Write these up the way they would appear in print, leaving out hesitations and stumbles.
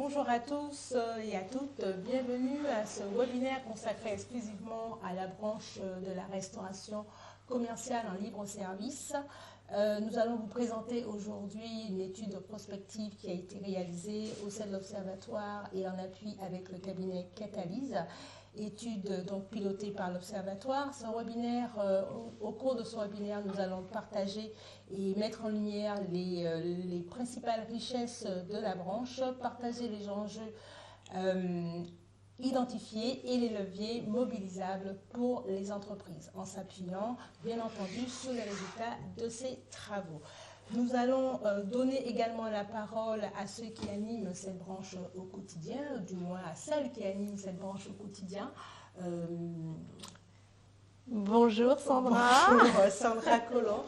Bonjour à tous et à toutes, bienvenue à ce webinaire consacré exclusivement à la branche de la restauration commerciale en libre service. Nous allons vous présenter aujourd'hui une étude prospective qui a été réalisée au sein de l'Observatoire et en appui avec le cabinet Catalyse. Étude donc pilotée par l'Observatoire. Au cours de ce webinaire, nous allons partager et mettre en lumière les principales richesses de la branche, partager les enjeux identifiés et les leviers mobilisables pour les entreprises, en s'appuyant bien entendu sur les résultats de ces travaux. Nous allons donner également la parole à ceux qui animent cette branche au quotidien, du moins à celles qui animent cette branche au quotidien. Bonjour Sandra. Bonjour Sandra Collomb,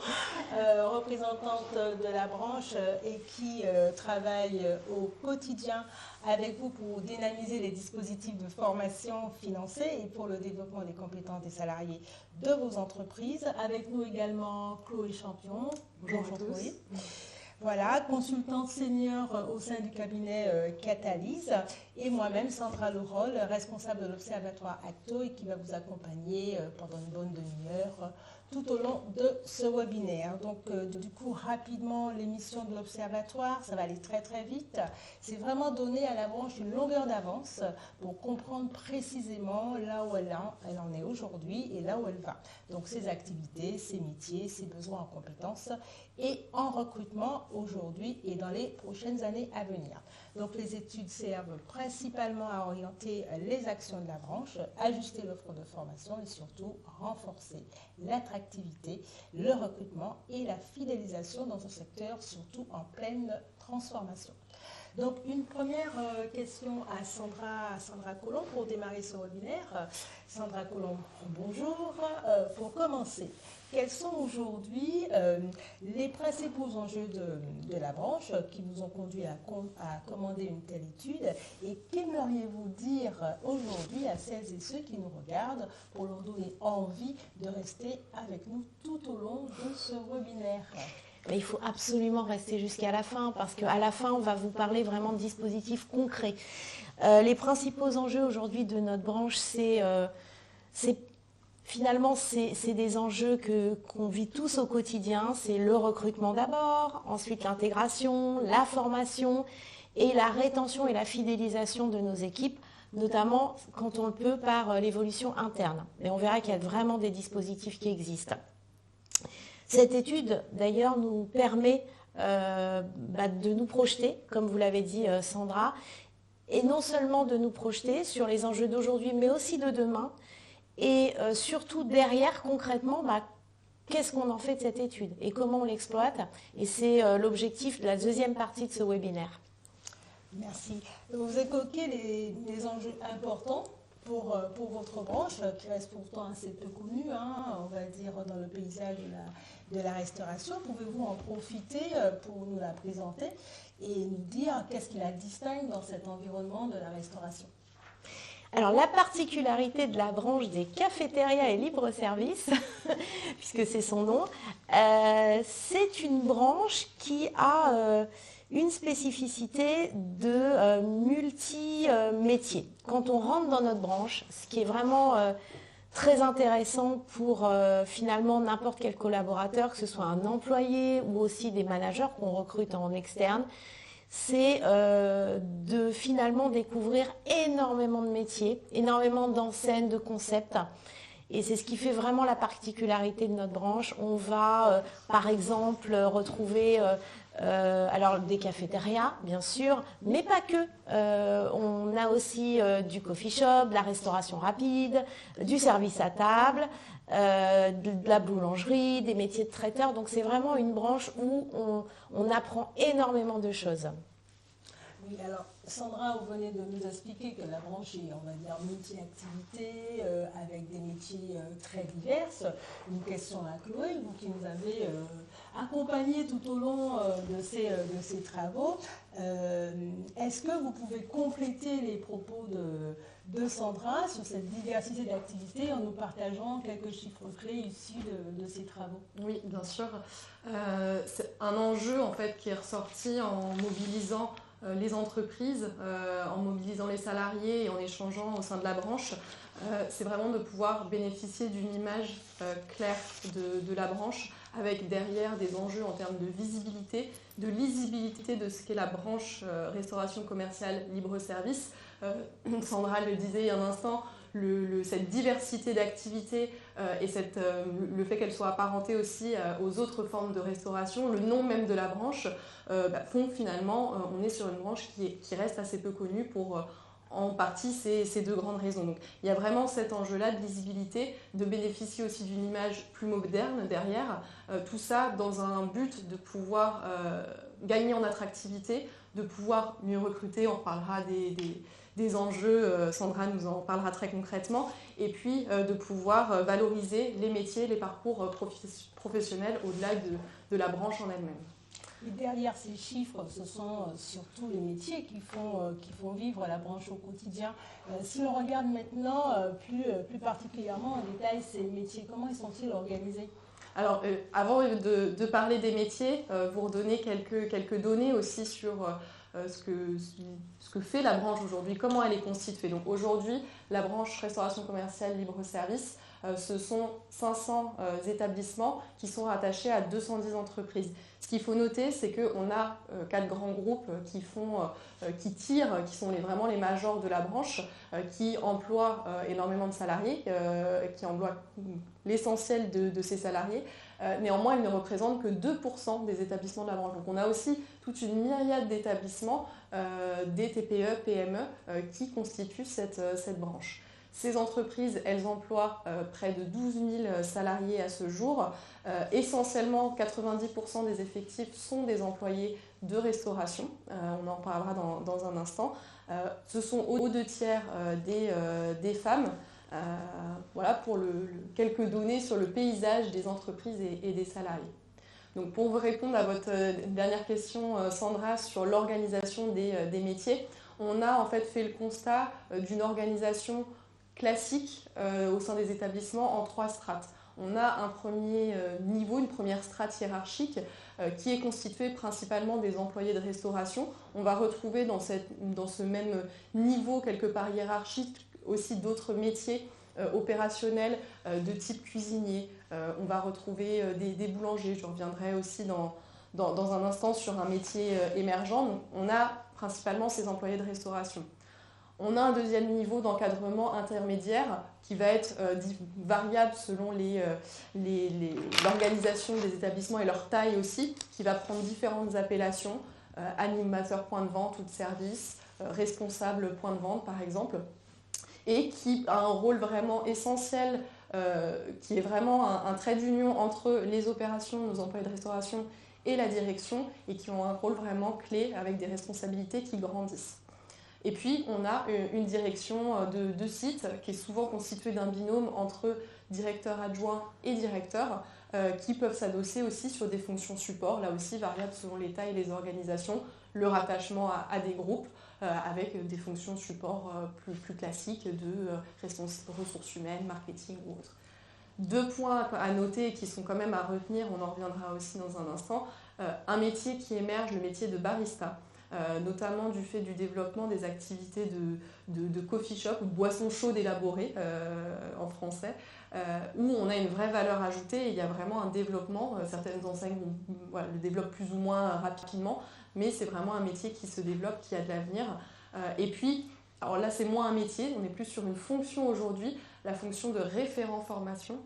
représentante de la branche et qui travaille au quotidien avec vous pour dynamiser les dispositifs de formation financés et pour le développement des compétences des salariés de vos entreprises. Avec nous également Chloé Champion. Bonjour Chloé. Voilà, consultante senior au sein du cabinet Catalyse et moi-même Sandra Leroll, responsable de l'Observatoire Acto et qui va vous accompagner pendant une bonne demi-heure tout au long de ce webinaire. Donc du coup, rapidement, l'émission de l'Observatoire, ça va aller très très vite. C'est vraiment donner à la branche une longueur d'avance pour comprendre précisément là où elle en est aujourd'hui et là où elle va. Donc ses activités, ses métiers, ses besoins en compétences et en recrutement aujourd'hui et dans les prochaines années à venir. Donc les études servent principalement à orienter les actions de la branche, ajuster l'offre de formation et surtout renforcer l'attractivité, le recrutement et la fidélisation dans un secteur surtout en pleine transformation. Donc une première question à Sandra Collomb pour démarrer ce webinaire. Sandra Collomb, bonjour. Pour commencer, quels sont aujourd'hui les principaux enjeux de la branche qui vous ont conduit à commander une telle étude et qu'aimeriez-vous dire aujourd'hui à celles et ceux qui nous regardent pour leur donner envie de rester avec nous tout au long de ce webinaire? Mais il faut absolument rester jusqu'à la fin parce qu'à la fin, on va vous parler vraiment de dispositifs concrets. Les principaux enjeux aujourd'hui de notre branche, finalement, c'est des enjeux qu'on vit tous au quotidien. C'est le recrutement d'abord, ensuite l'intégration, la formation et la rétention et la fidélisation de nos équipes, notamment quand on le peut par l'évolution interne. Et on verra qu'il y a vraiment des dispositifs qui existent. Cette étude, d'ailleurs, nous permet de nous projeter, comme vous l'avez dit Sandra, et non seulement de nous projeter sur les enjeux d'aujourd'hui, mais aussi de demain, et surtout derrière, concrètement, qu'est-ce qu'on en fait de cette étude et comment on l'exploite. Et c'est l'objectif de la deuxième partie de ce webinaire. Merci. Vous évoquez les enjeux importants pour votre branche, qui reste pourtant assez peu connue, on va dire, dans le paysage de la restauration. Pouvez-vous en profiter pour nous la présenter et nous dire qu'est-ce qui la distingue dans cet environnement de la restauration? Alors, la particularité de la branche des cafétérias et libre-service, puisque c'est son nom, c'est une branche qui a une spécificité de multi-métiers. Quand on rentre dans notre branche, ce qui est vraiment très intéressant pour finalement n'importe quel collaborateur, que ce soit un employé ou aussi des managers qu'on recrute en externe, c'est de finalement découvrir énormément de métiers, énormément d'enseignes, de concepts. Et c'est ce qui fait vraiment la particularité de notre branche. On va, par exemple, retrouver alors des cafétérias, bien sûr, mais pas que. On a aussi du coffee shop, de la restauration rapide, du service à table, de la boulangerie, des métiers de traiteur. Donc c'est vraiment une branche où on apprend énormément de choses. Oui, alors Sandra, vous venez de nous expliquer que la branche est, on va dire, multi-activité, avec des métiers très divers. Une question à Chloé, vous qui nous avez accompagnés tout au long de ces travaux. Est-ce que vous pouvez compléter les propos de Sandra sur cette diversité d'activités en nous partageant quelques chiffres clés issus de ces travaux? Oui, bien sûr. C'est un enjeu en fait qui est ressorti en mobilisant les entreprises, en mobilisant les salariés et en échangeant au sein de la branche, c'est vraiment de pouvoir bénéficier d'une image claire de la branche, avec derrière des enjeux en termes de visibilité, de lisibilité de ce qu'est la branche restauration commerciale libre-service. Sandra le disait il y a un instant, cette diversité d'activités et le fait qu'elle soit apparentée aussi aux autres formes de restauration, le nom même de la branche, font finalement, on est sur une branche qui reste assez peu connue pour en partie ces deux grandes raisons. Donc, il y a vraiment cet enjeu-là de lisibilité, de bénéficier aussi d'une image plus moderne derrière, tout ça dans un but de pouvoir gagner en attractivité, de pouvoir mieux recruter, on reparlera des enjeux, Sandra nous en parlera très concrètement, et puis de pouvoir valoriser les métiers, les parcours professionnels au-delà de la branche en elle-même. Et derrière ces chiffres, ce sont surtout les métiers qui font vivre la branche au quotidien. Si l'on regarde maintenant plus particulièrement en détail ces métiers, comment ils sont-ils organisés ? Alors, avant de parler des métiers, vous redonner quelques données aussi sur ce que fait la branche aujourd'hui, comment elle est constituée. Donc aujourd'hui, la branche restauration commerciale libre-service, ce sont 500 établissements qui sont rattachés à 210 entreprises. Ce qu'il faut noter, c'est qu'on a 4 grands groupes qui tirent, qui sont vraiment les majors de la branche, qui emploient énormément de salariés, qui emploient l'essentiel de ces salariés. Néanmoins, ils ne représentent que 2% des établissements de la branche. Donc on a aussi toute une myriade d'établissements, des TPE, PME, qui constituent cette branche. Ces entreprises, elles emploient près de 12 000 salariés à ce jour. Essentiellement, 90% des effectifs sont des employés de restauration. On en parlera dans un instant. Ce sont aux 2/3 des femmes. Voilà pour quelques données sur le paysage des entreprises et des salariés. Donc pour vous répondre à votre dernière question, Sandra, sur l'organisation des métiers, on a en fait fait le constat d'une organisation classique au sein des établissements en 3 strates. On a un premier niveau, une première strate hiérarchique qui est constituée principalement des employés de restauration. On va retrouver dans ce même niveau quelque part hiérarchique aussi d'autres métiers opérationnels de type cuisinier. On va retrouver des boulangers. Je reviendrai aussi dans un instant sur un métier émergent. Donc, on a principalement ces employés de restauration. On a un deuxième niveau d'encadrement intermédiaire qui va être variable selon l'organisation des établissements et leur taille aussi, qui va prendre différentes appellations, animateur point de vente ou de service, responsable point de vente par exemple, et qui a un rôle vraiment essentiel, qui est vraiment un trait d'union entre les opérations, nos employés de restauration et la direction, et qui ont un rôle vraiment clé avec des responsabilités qui grandissent. Et puis, on a une direction de site qui est souvent constituée d'un binôme entre directeur adjoint et directeur qui peuvent s'adosser aussi sur des fonctions support, là aussi variables selon les tailles et les organisations, le rattachement à des groupes avec des fonctions support plus classiques de ressources humaines, marketing ou autres. 2 points à noter qui sont quand même à retenir, on en reviendra aussi dans un instant. Un métier qui émerge, le métier de barista. Notamment du fait du développement des activités de coffee shop ou de boissons chaudes élaborées en français, où on a une vraie valeur ajoutée et il y a vraiment un développement. Certaines enseignes le développent plus ou moins rapidement, mais c'est vraiment un métier qui se développe, qui a de l'avenir. Et puis, alors là c'est moins un métier, on est plus sur une fonction aujourd'hui, la fonction de référent formation,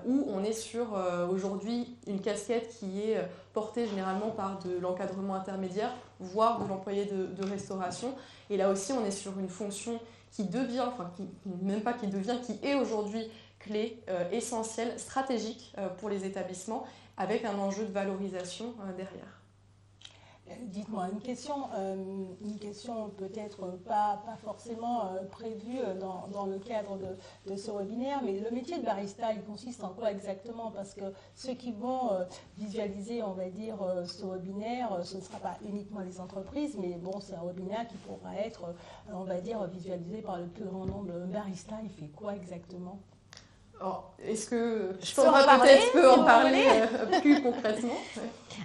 où on est sur aujourd'hui une casquette qui est portée généralement par de l'encadrement intermédiaire, voire de l'employé de restauration. Et là aussi, on est sur une fonction qui est aujourd'hui clé, essentielle, stratégique pour les établissements, avec un enjeu de valorisation derrière. Dites-moi, une question peut-être pas forcément prévue dans le cadre de ce webinaire, mais le métier de barista, il consiste en quoi exactement? Parce que ceux qui vont visualiser, on va dire, ce webinaire, ce ne sera pas uniquement les entreprises, mais bon, c'est un webinaire qui pourra être, on va dire, visualisé par le plus grand nombre de baristas. Il fait quoi exactement? Est-ce que je peux en parler, peut-être peut si en parler plus concrètement?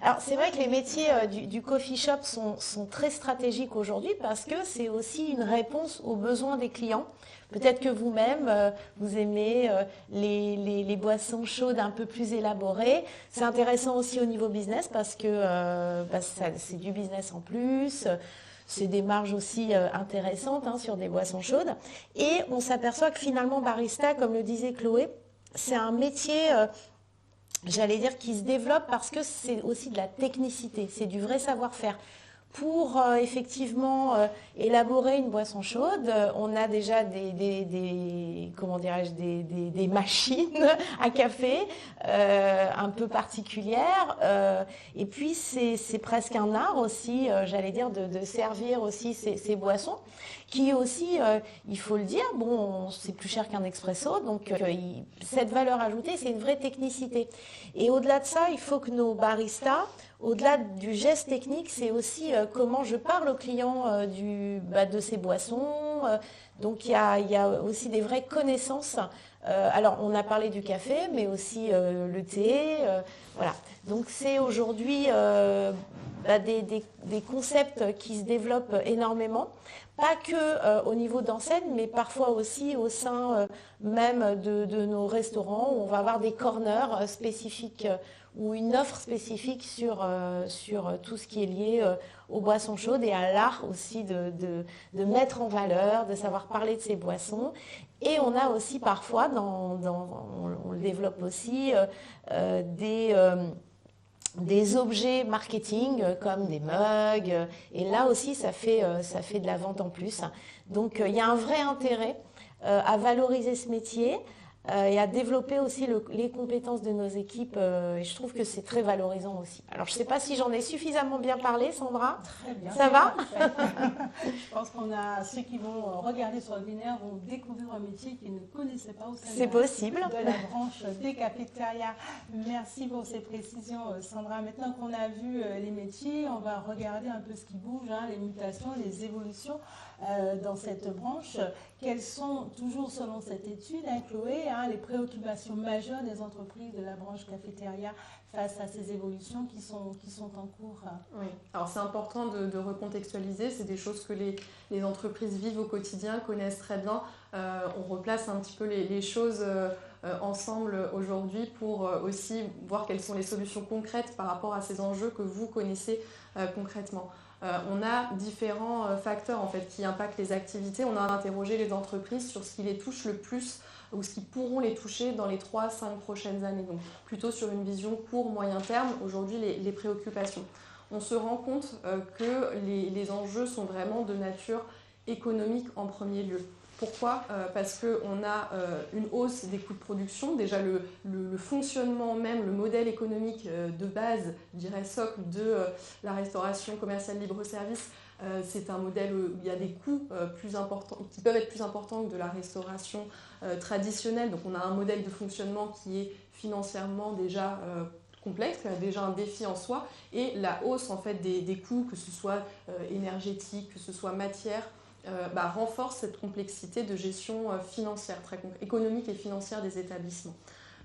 Alors, c'est vrai que les métiers du coffee shop sont très stratégiques aujourd'hui parce que c'est aussi une réponse aux besoins des clients. Peut-être que vous-même, vous aimez les boissons chaudes un peu plus élaborées. C'est intéressant aussi au niveau business parce que c'est du business en plus. C'est des marges aussi intéressantes sur des boissons chaudes. Et on s'aperçoit que finalement, barista, comme le disait Chloé, c'est un métier... j'allais dire qui se développe parce que c'est aussi de la technicité, c'est du vrai savoir-faire. Pour effectivement élaborer une boisson chaude, on a déjà des machines à café un peu particulières. Et puis c'est presque un art aussi, j'allais dire, de servir aussi ces boissons, qui aussi, il faut le dire, bon, c'est plus cher qu'un expresso, donc cette valeur ajoutée, c'est une vraie technicité. Et au-delà de ça, il faut que nos baristas, au-delà du geste technique, c'est aussi comment je parle aux clients de ces boissons. Donc il y a aussi des vraies connaissances. Alors on a parlé du café, mais aussi le thé. Voilà. Donc c'est aujourd'hui des concepts qui se développent énormément. Pas que au niveau d'enseigne, mais parfois aussi au sein même de nos restaurants, où on va avoir des corners spécifiques ou une offre spécifique sur tout ce qui est lié aux boissons chaudes et à l'art aussi de mettre en valeur, de savoir parler de ces boissons. Et on a aussi parfois, on le développe aussi, des objets marketing comme des mugs. Et là aussi, ça fait de la vente en plus. Donc, il y a un vrai intérêt à valoriser ce métier. Et à développer aussi les compétences de nos équipes. Et je trouve que c'est très valorisant aussi. Alors, je ne sais pas si j'en ai suffisamment bien parlé, Sandra. Très bien. Ça va? Je pense qu'on a ceux qui vont regarder sur le webinaire vont découvrir un métier qu'ils ne connaissaient pas au sein C'est possible. De la branche des cafétérias. Merci pour ces précisions, Sandra. Maintenant qu'on a vu les métiers, on va regarder un peu ce qui bouge, les mutations, les évolutions dans cette branche. Quelles sont, toujours selon cette étude, Chloé, les préoccupations majeures des entreprises de la branche cafétéria face à ces évolutions qui sont en cours? Oui, alors c'est important de recontextualiser, c'est des choses que les entreprises vivent au quotidien, connaissent très bien. On replace un petit peu les choses ensemble aujourd'hui pour aussi voir quelles sont les solutions concrètes par rapport à ces enjeux que vous connaissez concrètement. On a différents facteurs en fait, qui impactent les activités. On a interrogé les entreprises sur ce qui les touche le plus ou ce qui pourront les toucher dans les 3-5 prochaines années. Donc plutôt sur une vision court, moyen terme, aujourd'hui les préoccupations. On se rend compte que les enjeux sont vraiment de nature économique en premier lieu. Pourquoi ? Parce qu'on a une hausse des coûts de production. Déjà, le fonctionnement même, le modèle économique de base, je dirais socle, de la restauration commerciale libre-service, c'est un modèle où il y a des coûts plus importants, qui peuvent être plus importants que de la restauration traditionnelle. Donc, on a un modèle de fonctionnement qui est financièrement déjà complexe, qui a déjà un défi en soi. Et la hausse en fait, des coûts, que ce soit énergétique, que ce soit matière, renforce cette complexité de gestion financière, économique et financière des établissements.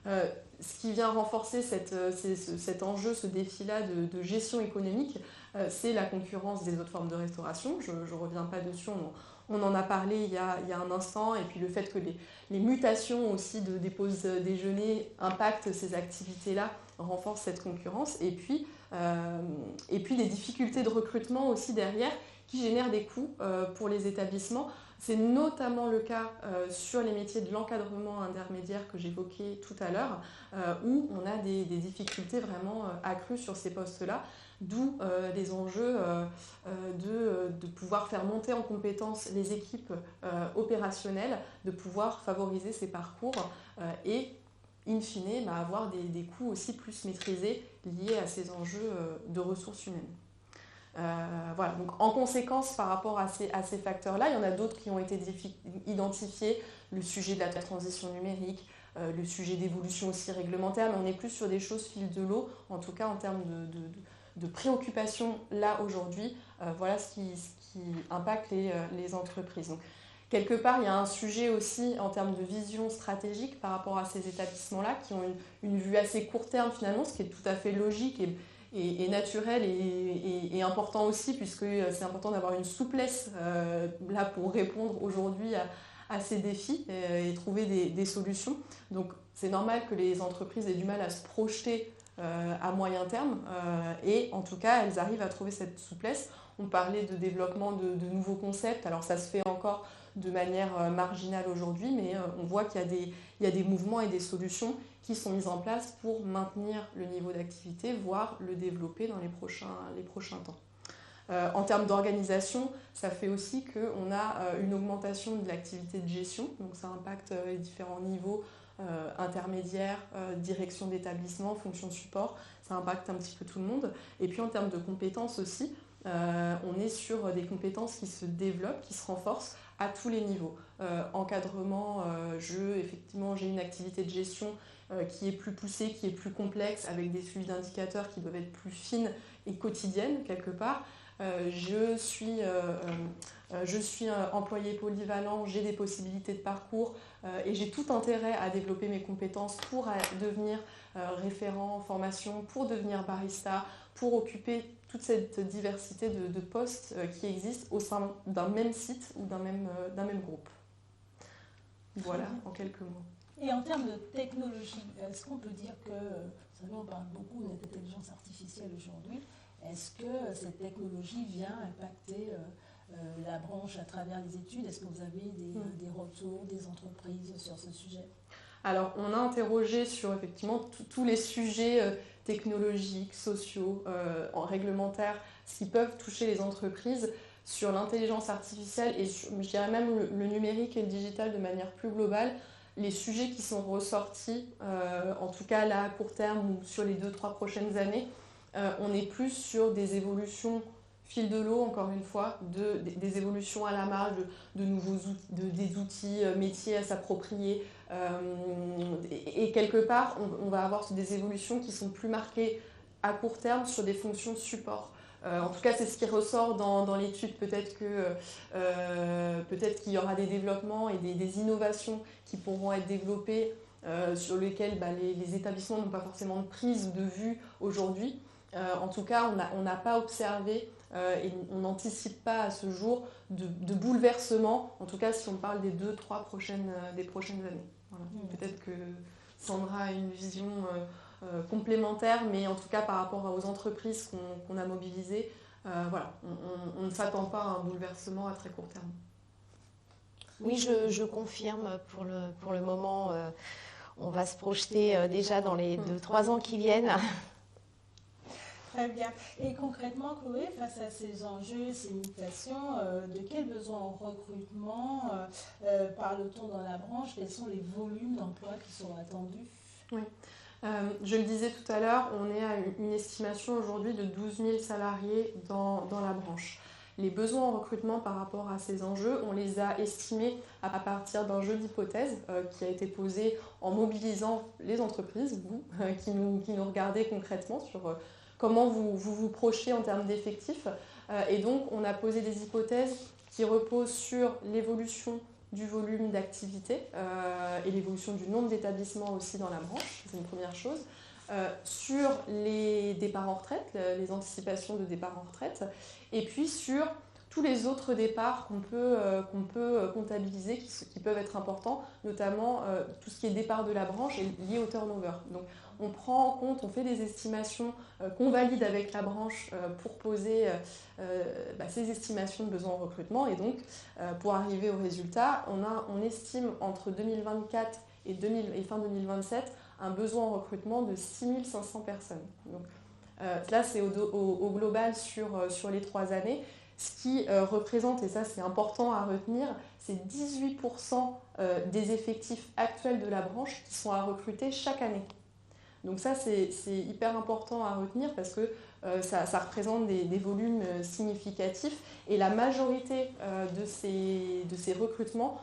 Ce qui vient renforcer cet enjeu, ce défi-là de gestion économique, c'est la concurrence des autres formes de restauration. Je ne reviens pas dessus, on en a parlé il y a un instant, et puis le fait que les mutations aussi des pauses déjeuner impactent ces activités-là, renforcent cette concurrence, et puis les difficultés de recrutement aussi derrière, qui génèrent des coûts pour les établissements. C'est notamment le cas sur les métiers de l'encadrement intermédiaire que j'évoquais tout à l'heure, où on a des difficultés vraiment accrues sur ces postes-là, d'où les enjeux de pouvoir faire monter en compétence les équipes opérationnelles, de pouvoir favoriser ces parcours et in fine avoir des coûts aussi plus maîtrisés liés à ces enjeux de ressources humaines. Voilà. Donc, en conséquence, par rapport à ces facteurs-là, il y en a d'autres qui ont été identifiés, le sujet de la transition numérique, le sujet d'évolution aussi réglementaire, mais on est plus sur des choses fil de l'eau, en tout cas en termes de préoccupation là aujourd'hui. Voilà ce qui impacte les entreprises. Donc, Quelque part, il y a un sujet aussi en termes de vision stratégique par rapport à ces établissements-là qui ont une vue assez court terme finalement, ce qui est tout à fait logique et naturel et important aussi, puisque c'est important d'avoir une souplesse là pour répondre aujourd'hui à ces défis et trouver des solutions. Donc c'est normal que les entreprises aient du mal à se projeter à moyen terme et en tout cas elles arrivent à trouver cette souplesse. On parlait de développement de nouveaux concepts, alors ça se fait encore de manière marginale aujourd'hui, mais on voit qu'il y a des mouvements et des solutions qui sont mises en place pour maintenir le niveau d'activité, voire le développer dans les prochains temps. En termes d'organisation, ça fait aussi qu'on a une augmentation de l'activité de gestion, donc ça impacte les différents niveaux intermédiaires, direction d'établissement, fonction de support, ça impacte un petit peu tout le monde. Et puis en termes de compétences aussi, on est sur des compétences qui se développent, qui se renforcent à tous les niveaux. Encadrement, effectivement, j'ai une activité de gestion qui est plus poussée, qui est plus complexe, avec des suivis d'indicateurs qui doivent être plus fines et quotidiennes quelque part. Je suis employé polyvalent, j'ai des possibilités de parcours et j'ai tout intérêt à développer mes compétences pour devenir référent en formation, pour devenir barista, pour occuper toute cette diversité de postes qui existent au sein d'un même site ou d'un même groupe. Voilà, en quelques mots. Et en termes de technologie, est-ce qu'on peut dire que, vous savez, on parle beaucoup d'intelligence artificielle aujourd'hui, est-ce que cette technologie vient impacter la branche à travers les études? Est-ce que vous avez des retours des entreprises sur ce sujet? Alors, on a interrogé sur effectivement tous les sujets technologiques, sociaux, réglementaires, qui peuvent toucher les entreprises sur l'intelligence artificielle et je dirais même le numérique et le digital de manière plus globale. Les sujets qui sont ressortis, en tout cas là à court terme ou sur les 2-3 prochaines années, on est plus sur des évolutions fil de l'eau, encore une fois, des évolutions à la marge, de nouveaux outils, des outils métiers à s'approprier. Et quelque part, on va avoir des évolutions qui sont plus marquées à court terme sur des fonctions support. En tout cas, c'est ce qui ressort dans l'étude. Peut-être qu'il y aura des développements et des innovations qui pourront être développées sur lesquelles les établissements n'ont pas forcément de prise de vue aujourd'hui. En tout cas, on n'a pas observé et on n'anticipe pas à ce jour de bouleversement, en tout cas si on parle des 2-3 prochaines années. Voilà. Peut-être que Sandra a une vision complémentaire, mais en tout cas par rapport aux entreprises qu'on a mobilisées, voilà, on ne s'attend pas à un bouleversement à très court terme. Oui, je confirme pour le moment, on va se projeter déjà dans les 2-3 ans qui viennent. Très bien. Et concrètement, Chloé, face à ces enjeux, ces mutations, de quels besoins en recrutement parle-t-on dans la branche? Quels sont les volumes d'emplois qui sont attendus? Oui. Je le disais tout à l'heure, on est à une estimation aujourd'hui de 12 000 salariés dans la branche. Les besoins en recrutement par rapport à ces enjeux, on les a estimés à partir d'un jeu d'hypothèses qui a été posé en mobilisant les entreprises, vous, qui nous regardez concrètement sur comment vous projetez en termes d'effectifs. Et donc, on a posé des hypothèses qui reposent sur l'évolution du volume d'activité et l'évolution du nombre d'établissements aussi dans la branche, c'est une première chose. Sur les départs en retraite, les anticipations de départs en retraite, et puis sur tous les autres départs qu'on peut comptabiliser, qui peuvent être importants, notamment tout ce qui est départ de la branche est lié au turnover. Donc on prend en compte, on fait des estimations qu'on valide avec la branche pour poser ces estimations de besoins en recrutement, et donc pour arriver au résultat, on estime entre 2024 et fin 2027 un besoin en recrutement de 6500 personnes. Donc, là, c'est au global sur les 3 années, ce qui représente, et ça c'est important à retenir, c'est 18% des effectifs actuels de la branche qui sont à recruter chaque année. Donc ça, c'est hyper important à retenir parce que ça représente des volumes significatifs, et la majorité de ces recrutements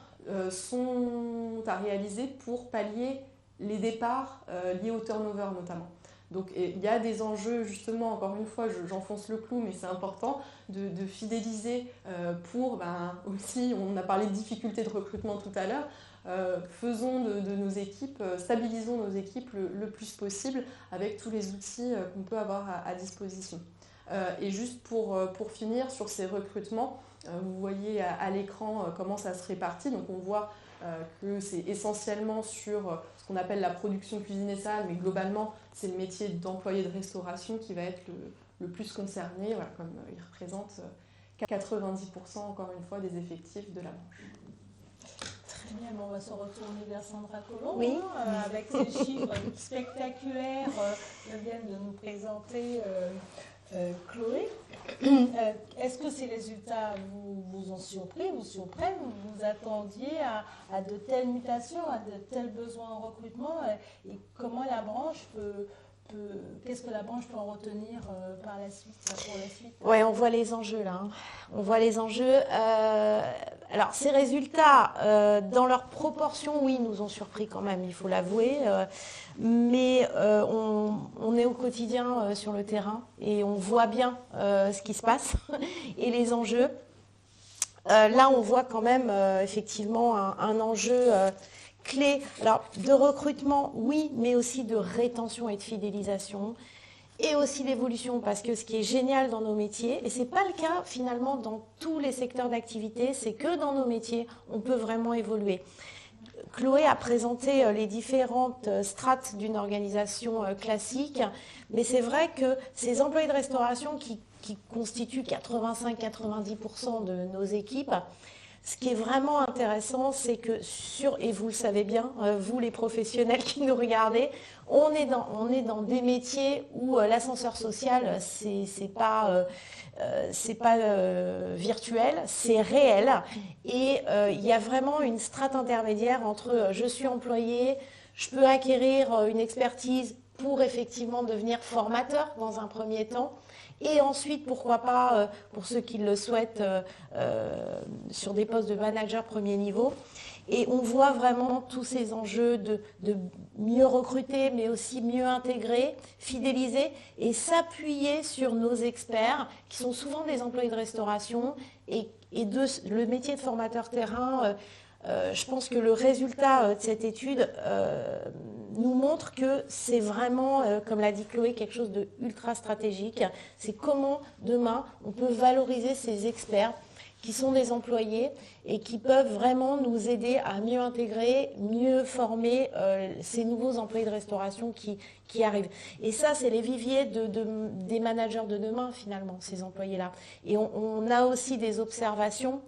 sont à réaliser pour pallier les départs liés au turnover notamment. Donc il y a des enjeux, justement, encore une fois, j'enfonce le clou, mais c'est important, de fidéliser pour, aussi, on a parlé de difficultés de recrutement tout à l'heure, faisons de nos équipes, stabilisons nos équipes le plus possible avec tous les outils qu'on peut avoir à disposition. Et juste pour finir sur ces recrutements, vous voyez à l'écran comment ça se répartit. Donc on voit que c'est essentiellement sur ce qu'on appelle la production cuisine et salle, mais globalement c'est le métier d'employé de restauration qui va être le plus concerné, voilà, comme il représente 90% encore une fois des effectifs de la branche. Très bien, on va se retourner vers Sandra Colomb, oui. Avec ces chiffres spectaculaires que vient de nous présenter Chloé. Est-ce que ces résultats vous ont surpris, vous surprennent? Vous attendiez à de telles mutations, à de tels besoins en recrutement, et comment la branche qu'est-ce que la branche peut en retenir par la suite, pour la suite? Oui, on voit les enjeux là. On voit les enjeux. Alors, ces résultats, dans leur proportion, oui, nous ont surpris quand même, il faut l'avouer. Mais on est au quotidien sur le terrain et on voit bien ce qui se passe et les enjeux. Là, on voit quand même effectivement un enjeu clé, alors de recrutement, oui, mais aussi de rétention et de fidélisation, et aussi d'évolution, parce que ce qui est génial dans nos métiers, et ce n'est pas le cas finalement dans tous les secteurs d'activité, c'est que dans nos métiers, on peut vraiment évoluer. Chloé a présenté les différentes strates d'une organisation classique, mais c'est vrai que ces employés de restauration qui constituent 85-90% de nos équipes, ce qui est vraiment intéressant, c'est que et vous le savez bien, vous les professionnels qui nous regardez, on est dans des métiers où l'ascenseur social, c'est pas virtuel, c'est réel. Et il y a vraiment une strate intermédiaire entre je suis employé, je peux acquérir une expertise pour effectivement devenir formateur dans un premier temps. Et ensuite, pourquoi pas, pour ceux qui le souhaitent, sur des postes de manager premier niveau. Et on voit vraiment tous ces enjeux de mieux recruter, mais aussi mieux intégrer, fidéliser et s'appuyer sur nos experts, qui sont souvent des employés de restauration. Et le métier de formateur terrain, je pense que le résultat de cette étude nous montre que c'est vraiment, comme l'a dit Chloé, quelque chose de ultra stratégique. C'est comment demain on peut valoriser ces experts qui sont des employés et qui peuvent vraiment nous aider à mieux intégrer, mieux former ces nouveaux employés de restauration qui arrivent. Et ça, c'est les viviers des managers de demain, finalement, ces employés-là. Et on a aussi des observations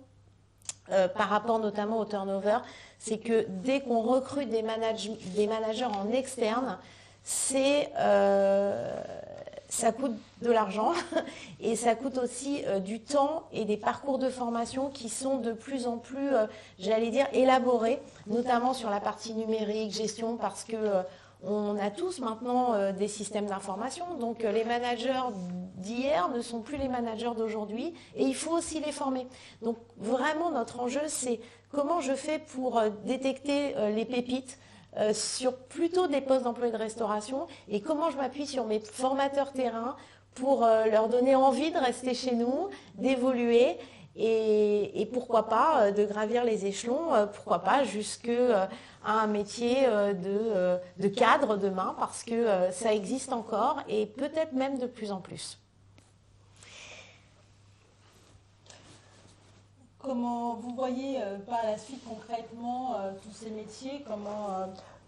par rapport notamment au turnover, c'est que dès qu'on recrute des managers en externe, ça coûte de l'argent et ça coûte aussi du temps et des parcours de formation qui sont de plus en plus, j'allais dire, élaborés, notamment sur la partie numérique, gestion, parce que on a tous maintenant des systèmes d'information, donc les managers d'hier ne sont plus les managers d'aujourd'hui et il faut aussi les former. Donc vraiment notre enjeu, c'est comment je fais pour détecter les pépites sur plutôt des postes d'employés de restauration et comment je m'appuie sur mes formateurs terrain pour leur donner envie de rester chez nous, d'évoluer et pourquoi pas de gravir les échelons, pourquoi pas jusqu'à un métier de cadre demain, parce que ça existe encore et peut-être même de plus en plus. Comment vous voyez par la suite concrètement tous ces métiers,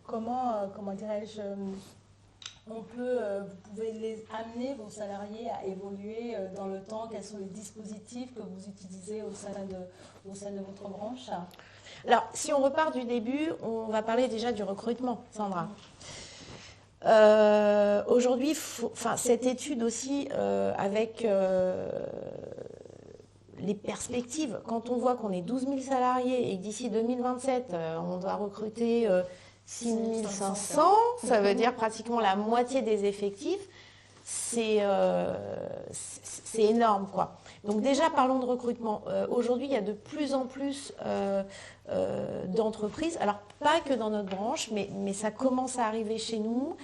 comment dirais-je, vous pouvez les amener, vos salariés, à évoluer dans le temps? Quels sont les dispositifs que vous utilisez au sein de votre branche? Alors, si on repart du début, on va parler déjà du recrutement, Sandra. Aujourd'hui, cette étude aussi, avec les perspectives, quand on voit qu'on est 12 000 salariés et que d'ici 2027, on doit recruter 6 500, ça veut dire pratiquement la moitié des effectifs, c'est énorme, quoi. Donc déjà, parlons de recrutement. Aujourd'hui, il y a de plus en plus d'entreprises, alors pas que dans notre branche, mais ça commence à arriver chez nous.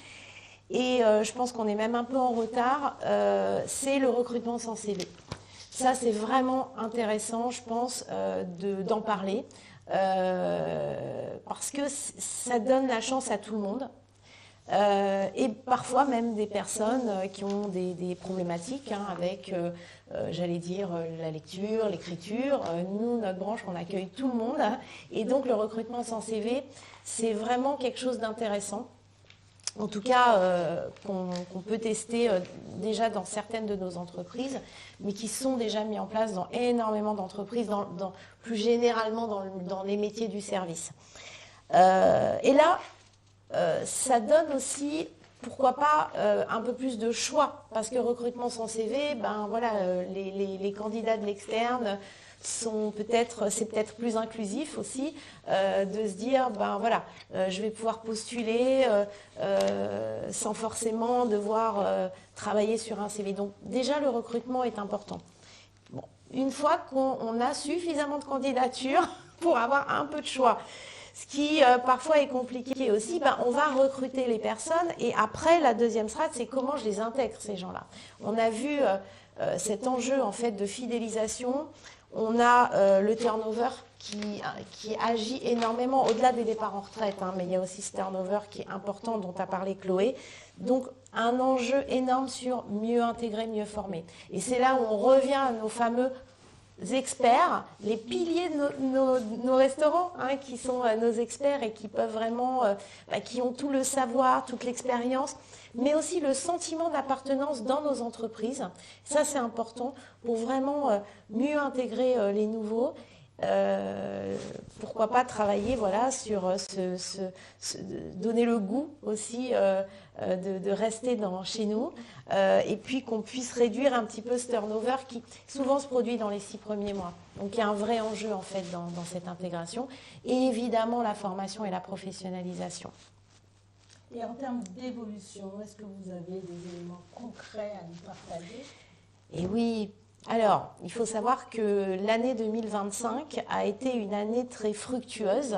et je pense qu'on est même un peu en retard, c'est le recrutement sans CV. Ça, c'est vraiment intéressant, je pense, d'en parler, parce que ça donne la chance à tout le monde. Et parfois même des personnes qui ont des problématiques avec, j'allais dire, la lecture, l'écriture. Nous, notre branche, on accueille tout le monde. Et donc, le recrutement sans CV, c'est vraiment quelque chose d'intéressant. En tout cas, qu'on peut tester déjà dans certaines de nos entreprises, mais qui sont déjà mis en place dans énormément d'entreprises, plus généralement dans les métiers du service. Et là, ça donne aussi, pourquoi pas, un peu plus de choix, parce que recrutement sans CV, ben voilà, les candidats de l'externe c'est peut-être plus inclusif aussi, de se dire, ben voilà, je vais pouvoir postuler sans forcément devoir travailler sur un CV. Donc déjà, le recrutement est important. Bon, une fois qu'on a suffisamment de candidatures pour avoir un peu de choix, ce qui parfois est compliqué aussi, ben, on va recruter les personnes et après la deuxième strate, c'est comment je les intègre ces gens-là. On a vu cet enjeu en fait de fidélisation, on a le turnover qui agit énormément au-delà des départs en retraite, hein, mais il y a aussi ce turnover qui est important dont a parlé Chloé. Donc un enjeu énorme sur mieux intégrer, mieux former. Et c'est là où on revient à nos fameux experts, les piliers de nos restaurants, hein, qui sont nos experts et qui peuvent vraiment, qui ont tout le savoir, toute l'expérience, mais aussi le sentiment d'appartenance dans nos entreprises. Ça, c'est important pour vraiment mieux intégrer les nouveaux. Pourquoi pas travailler voilà, sur donner le goût aussi de rester chez nous et puis qu'on puisse réduire un petit peu ce turnover qui souvent se produit dans les 6 premiers mois. Donc il y a un vrai enjeu en fait dans cette intégration et évidemment la formation et la professionnalisation. Et en termes d'évolution, est-ce que vous avez des éléments concrets à nous partager? Et oui. Alors, il faut savoir que l'année 2025 a été une année très fructueuse.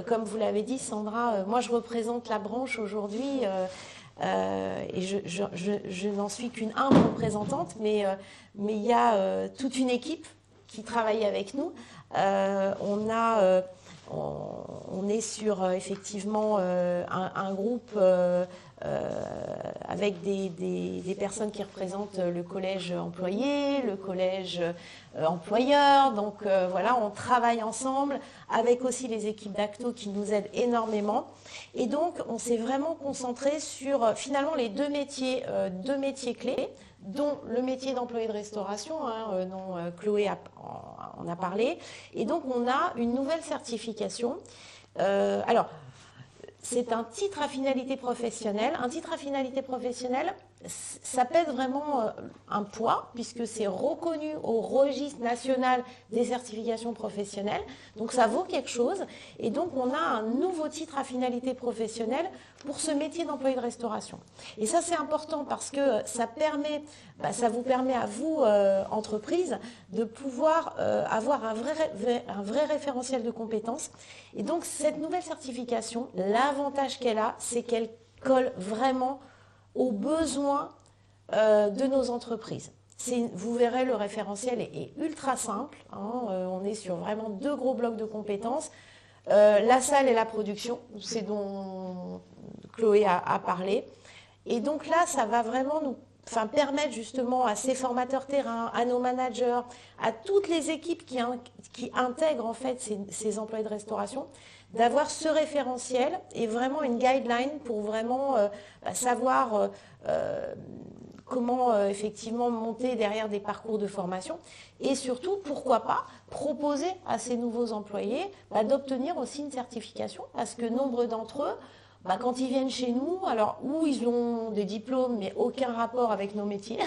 Comme vous l'avez dit, Sandra, moi je représente la branche aujourd'hui et je n'en suis qu'une humble représentante, mais il y a toute une équipe qui travaille avec nous. On est sur effectivement un groupe avec des personnes qui représentent le collège employé, le collège employeur. Donc voilà, on travaille ensemble avec aussi les équipes d'Acto qui nous aident énormément. Et donc, on s'est vraiment concentré sur finalement les deux métiers clés, dont le métier d'employé de restauration, hein, dont Chloé en a parlé. Et donc, on a une nouvelle certification. Alors, c'est un titre à finalité professionnelle. Un titre à finalité professionnelle, ça pèse vraiment un poids puisque c'est reconnu au registre national des certifications professionnelles. Donc ça vaut quelque chose. Et donc on a un nouveau titre à finalité professionnelle pour ce métier d'employé de restauration. Et ça c'est important parce que ça vous permet à vous, entreprise, de pouvoir avoir un vrai référentiel de compétences. Et donc cette nouvelle certification, l'avantage qu'elle a, c'est qu'elle colle vraiment aux besoins de nos entreprises. Vous verrez, le référentiel est ultra simple. Hein, on est sur vraiment 2 gros blocs de compétences. La salle et la production, c'est dont Chloé a parlé. Et donc là, ça va vraiment nous permettre justement à ces formateurs terrain, à nos managers, à toutes les équipes qui intègrent en fait ces employés de restauration, d'avoir ce référentiel et vraiment une guideline pour vraiment savoir comment effectivement monter derrière des parcours de formation et surtout, pourquoi pas, proposer à ces nouveaux employés d'obtenir aussi une certification parce que nombre d'entre eux, quand ils viennent chez nous, alors où ils ont des diplômes mais aucun rapport avec nos métiers,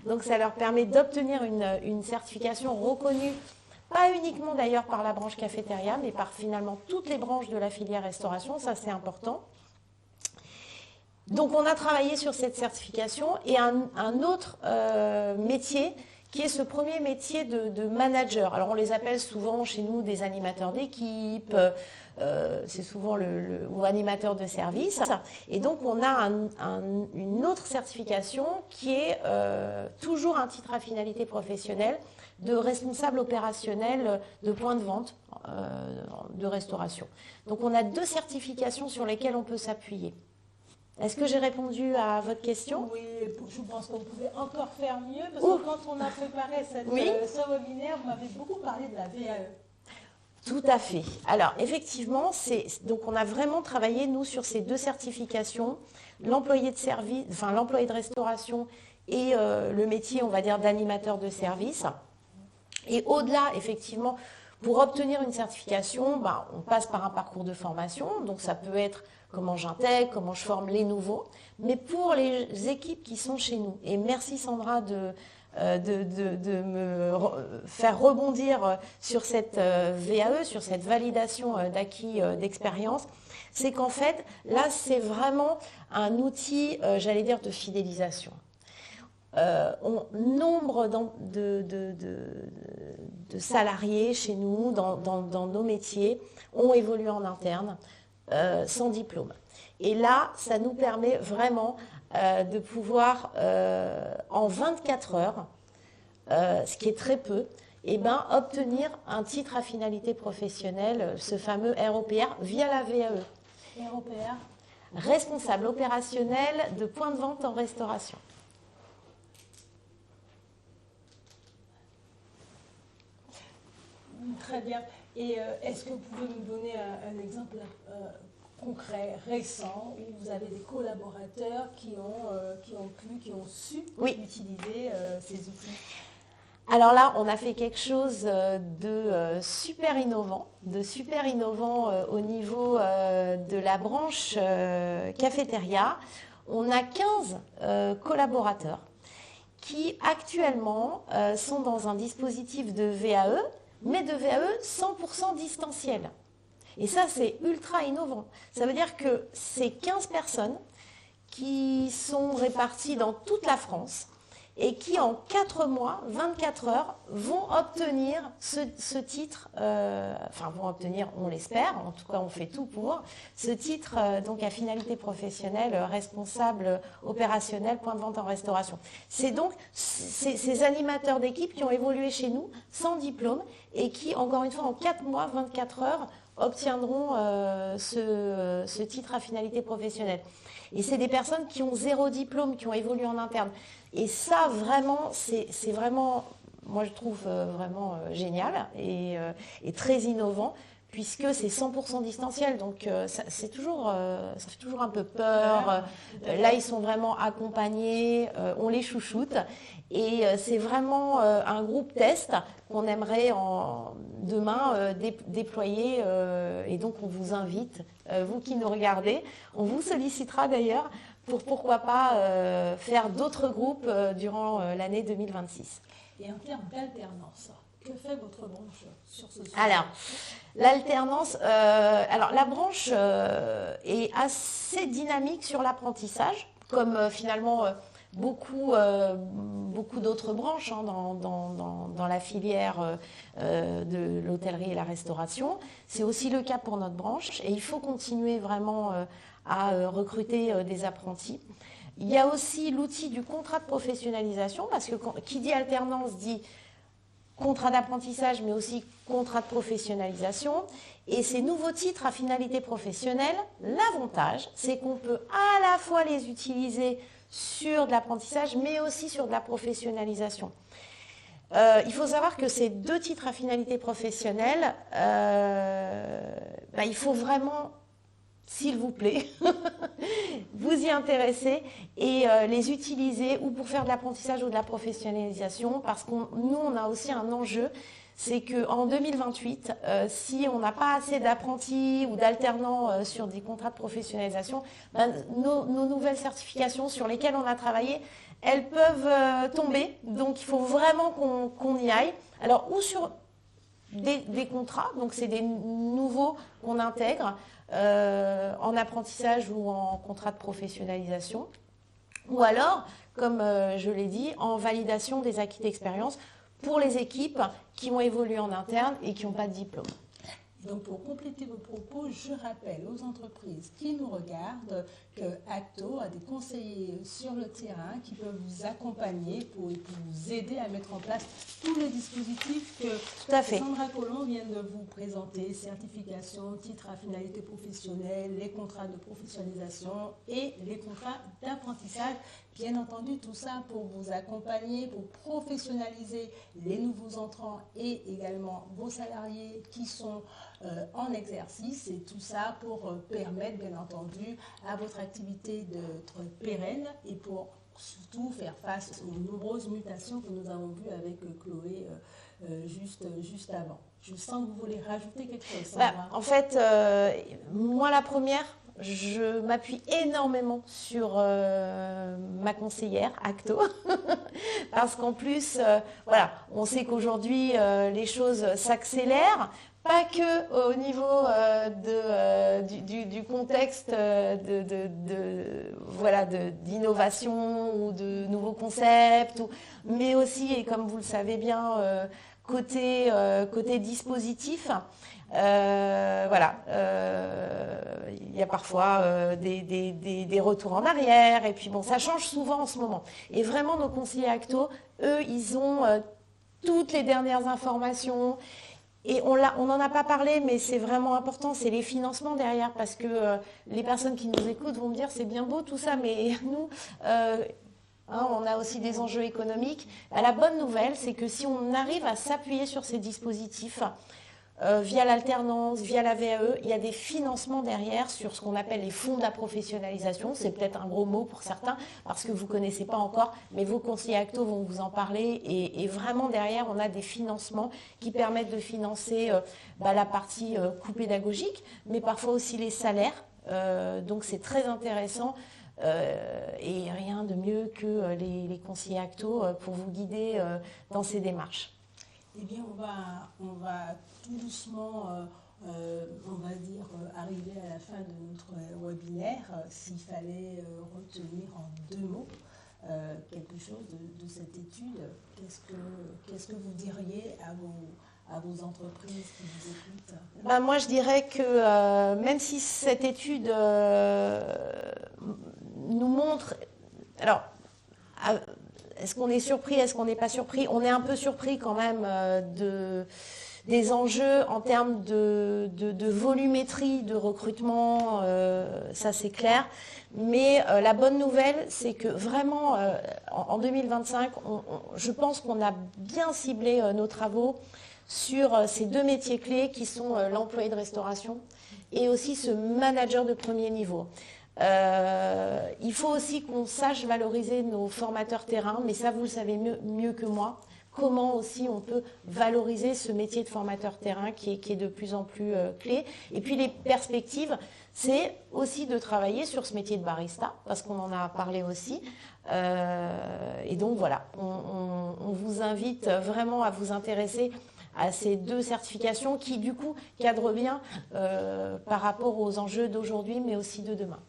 donc ça leur permet d'obtenir une certification reconnue, pas uniquement d'ailleurs par la branche cafétéria, mais par finalement toutes les branches de la filière restauration, ça c'est important. Donc on a travaillé sur cette certification et un autre métier qui est ce premier métier de manager. Alors on les appelle souvent chez nous des animateurs d'équipe, c'est souvent ou animateur de service. Et donc on a une autre certification qui est toujours un titre à finalité professionnelle de responsable opérationnel de point de vente de restauration. Donc on a 2 certifications sur lesquelles on peut s'appuyer. Est-ce que j'ai répondu à votre question? Oui, je pense qu'on pouvait encore faire mieux, parce que quand on a préparé ce webinaire, vous m'avez beaucoup parlé de la VAE. Tout à fait. Alors, effectivement, donc on a vraiment travaillé, nous, sur ces 2 certifications, l'employé de service, enfin l'employé de restauration et le métier, on va dire, d'animateur de service. Et au-delà, effectivement, pour obtenir une certification, on passe par un parcours de formation, donc ça peut être comment j'intègre, comment je forme les nouveaux. Mais pour les équipes qui sont chez nous, et merci Sandra de me faire rebondir sur cette VAE, sur cette validation d'acquis d'expérience, c'est qu'en fait, là, c'est vraiment un outil, j'allais dire, de fidélisation. Nombre de salariés chez nous, dans nos métiers, ont évolué en interne sans diplôme. Et là, ça nous permet vraiment de pouvoir, en 24 heures, ce qui est très peu, obtenir un titre à finalité professionnelle, ce fameux ROPR, via la VAE. ROPR, responsable opérationnel de point de vente en restauration. Très bien. Et est-ce que vous pouvez nous donner un exemple concret, récent, où vous avez des collaborateurs qui ont su utiliser ces outils? Alors là, on a fait quelque chose de super innovant au niveau de la branche cafétéria. On a 15 collaborateurs qui actuellement sont dans un dispositif de VAE, mais de VAE 100% distanciel. Et ça, c'est ultra innovant. Ça veut dire que c'est 15 personnes qui sont réparties dans toute la France et qui, en 4 mois, 24 heures, vont obtenir ce titre, vont obtenir, on l'espère, en tout cas on fait tout pour, ce titre donc à finalité professionnelle, responsable opérationnel, point de vente en restauration. C'est donc ces animateurs d'équipe qui ont évolué chez nous sans diplôme et qui, encore une fois, en 4 mois, 24 heures, obtiendront ce titre à finalité professionnelle. Et c'est des personnes qui ont 0 diplôme, qui ont évolué en interne. Et ça, vraiment, c'est vraiment, moi je trouve vraiment génial et très innovant, puisque c'est 100% distanciel. Donc ça fait toujours un peu peur. Là, ils sont vraiment accompagnés, on les chouchoute. Et c'est vraiment un groupe test qu'on aimerait demain déployer. Et donc, on vous invite, vous qui nous regardez, on vous sollicitera d'ailleurs pour pourquoi pas faire d'autres groupes durant l'année 2026. Et en termes d'alternance, que fait votre branche sur ce sujet? Alors, l'alternance, la branche est assez dynamique sur l'apprentissage, comme finalement beaucoup d'autres branches dans la filière de l'hôtellerie et la restauration. C'est aussi le cas pour notre branche et il faut continuer vraiment à recruter des apprentis. Il y a aussi l'outil du contrat de professionnalisation, parce que qui dit alternance dit contrat d'apprentissage, mais aussi contrat de professionnalisation. Et ces nouveaux titres à finalité professionnelle, l'avantage, c'est qu'on peut à la fois les utiliser sur de l'apprentissage, mais aussi sur de la professionnalisation. Il faut savoir que ces 2 titres à finalité professionnelle, il faut vraiment, s'il vous plaît, vous y intéresser et les utiliser ou pour faire de l'apprentissage ou de la professionnalisation, parce que nous, on a aussi un enjeu, c'est qu'en 2028, si on n'a pas assez d'apprentis ou d'alternants sur des contrats de professionnalisation, nos nouvelles certifications sur lesquelles on a travaillé, elles peuvent tomber. Donc, il faut vraiment qu'on y aille. Alors, ou sur des contrats, donc c'est des nouveaux qu'on intègre en apprentissage ou en contrat de professionnalisation. Ou alors, comme je l'ai dit, en validation des acquis d'expérience pour les équipes qui ont évolué en interne et qui n'ont pas de diplôme. Donc, pour compléter vos propos, je rappelle aux entreprises qui nous regardent que Acto a des conseillers sur le terrain qui peuvent vous accompagner pour vous aider à mettre en place tous les dispositifs que Sandra Collomb vient de vous présenter, certification, titre à finalité professionnelle, les contrats de professionnalisation et les contrats d'apprentissage. Bien entendu, tout ça pour vous accompagner, pour professionnaliser les nouveaux entrants et également vos salariés qui sont en exercice, et tout ça pour permettre bien entendu à votre activité d'être pérenne et pour surtout faire face aux nombreuses mutations que nous avons vues avec Chloé juste avant. Je sens que vous voulez rajouter quelque chose, Sandra. En fait, moi la première, je m'appuie énormément sur ma conseillère Acto parce qu'en plus, voilà, on sait qu'aujourd'hui les choses s'accélèrent. Pas que au niveau du contexte d'innovation ou de nouveaux concepts, mais aussi, et comme vous le savez bien, côté dispositif. Il y a parfois des retours en arrière, et puis bon, ça change souvent en ce moment. Et vraiment, nos conseillers Acto, eux, ils ont toutes les dernières informations. Et on n'en a pas parlé, mais c'est vraiment important, c'est les financements derrière, parce que les personnes qui nous écoutent vont me dire c'est bien beau tout ça, mais nous, on a aussi des enjeux économiques. La bonne nouvelle, c'est que si on arrive à s'appuyer sur ces dispositifs, via l'alternance, via la VAE, il y a des financements derrière sur ce qu'on appelle les fonds d'approfessionnalisation. C'est peut-être un gros mot pour certains parce que vous ne connaissez pas encore, mais vos conseillers Acto vont vous en parler. Et vraiment derrière, on a des financements qui permettent de financer la partie coût pédagogique, mais parfois aussi les salaires. Donc c'est très intéressant. Et rien de mieux que les conseillers Acto pour vous guider dans ces démarches. Eh bien, on va tout doucement, on va dire, arriver à la fin de notre webinaire. S'il fallait retenir en 2 mots quelque chose de cette étude, qu'est-ce que vous diriez à vos entreprises qui vous écoutent? Moi, je dirais que même si cette étude nous montre... Alors, est-ce qu'on est surpris, est-ce qu'on n'est pas surpris? On est un peu surpris quand même des enjeux en termes de volumétrie de recrutement, ça c'est clair. Mais la bonne nouvelle, c'est que vraiment, en 2025, je pense qu'on a bien ciblé nos travaux sur ces 2 métiers clés qui sont l'employé de restauration et aussi ce manager de premier niveau. Il faut aussi qu'on sache valoriser nos formateurs terrain, mais ça vous le savez mieux que moi. Comment aussi on peut valoriser ce métier de formateur terrain qui est de plus en plus clé. Et puis les perspectives, c'est aussi de travailler sur ce métier de barista, parce qu'on en a parlé aussi. Et donc voilà, on vous invite vraiment à vous intéresser à ces 2 certifications qui du coup cadrent bien par rapport aux enjeux d'aujourd'hui, mais aussi de demain.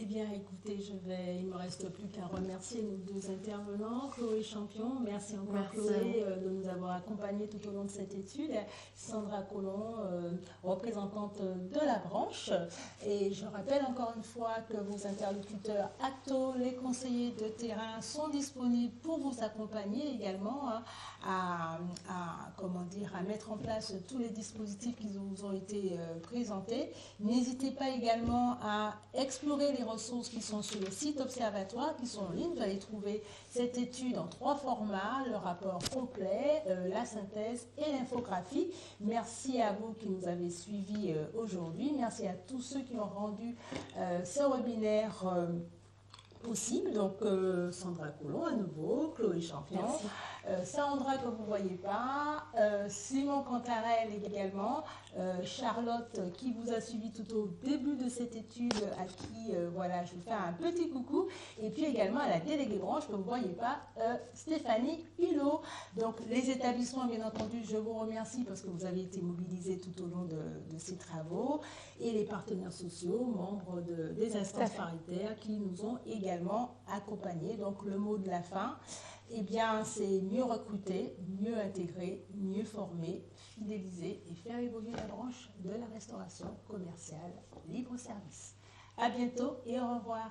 Eh bien, écoutez, il ne me reste plus qu'à remercier nos 2 intervenants, Chloé Champion. Merci encore, Chloé, de nous avoir accompagnés tout au long de cette étude. Sandra Collomb, représentante de la branche. Et je rappelle encore une fois que vos interlocuteurs Acto, les conseillers de terrain, sont disponibles pour vous accompagner également à mettre en place tous les dispositifs qui vous ont été présentés. N'hésitez pas également à explorer les ressources qui sont sur le site Observatoire, qui sont en ligne. Vous allez trouver cette étude en 3 formats, le rapport complet, la synthèse et l'infographie. Merci à vous qui nous avez suivis aujourd'hui. Merci à tous ceux qui ont rendu ce webinaire possible. Donc, Sandra Collomb à nouveau, Chloé Champion. Merci. Sandra que vous ne voyez pas, Simon Cantarel également, Charlotte qui vous a suivi tout au début de cette étude, à qui voilà, je vous fais un petit coucou, et puis également à la déléguée branche que vous ne voyez pas, Stéphanie Hulot. Donc les établissements, bien entendu, je vous remercie parce que vous avez été mobilisés tout au long de ces travaux, et les partenaires sociaux, membres des instances paritaires qui nous ont également accompagnés. Donc le mot de la fin, eh bien, c'est mieux recruter, mieux intégrer, mieux former, fidéliser et faire évoluer la branche de la restauration commerciale libre-service. À bientôt et au revoir.